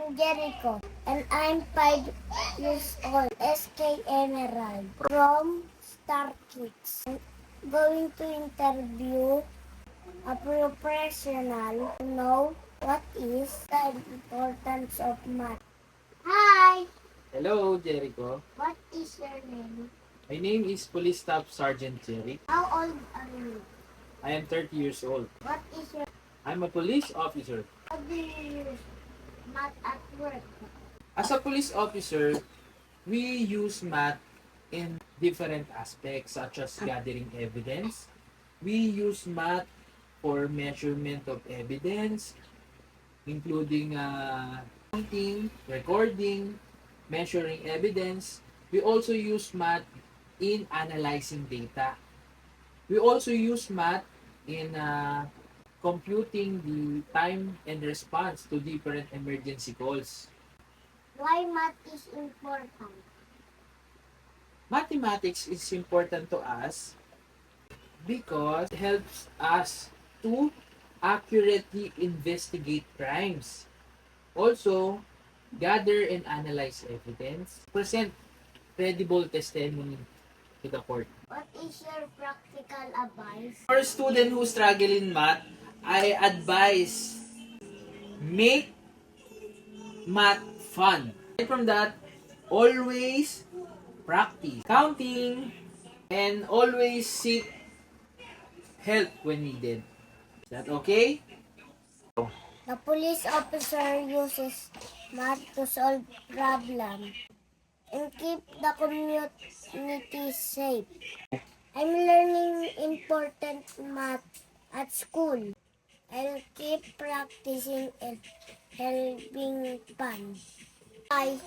I'm Jericho, and I'm 5 years old. SK Emerald from Star Kids. I'm going to interview a professional to know what is the importance of math. Hi! Hello, Jericho. What is your name? My name is Police Staff Sergeant Jerry. How old are you? I am 30 years old. What is your... I'm a police officer. How do you use math at work? As a police officer, we use math in different aspects such as gathering evidence. We use math for measurement of evidence, including counting, recording, measuring evidence. We also use math in analyzing data. We also use math in computing the time and response to different emergency calls. Why math is important? Mathematics is important to us because it helps us to accurately investigate crimes. Also, gather and analyze evidence, present credible testimony to the court. What is your practical advice? For a student who struggle in math, I advise make math fun. Aside from that, always practice counting and always seek help when needed. Is that okay? The police officer uses math to solve problems and keep the community safe. I'm learning important math at school. I'll keep practicing and helping fun. Bye.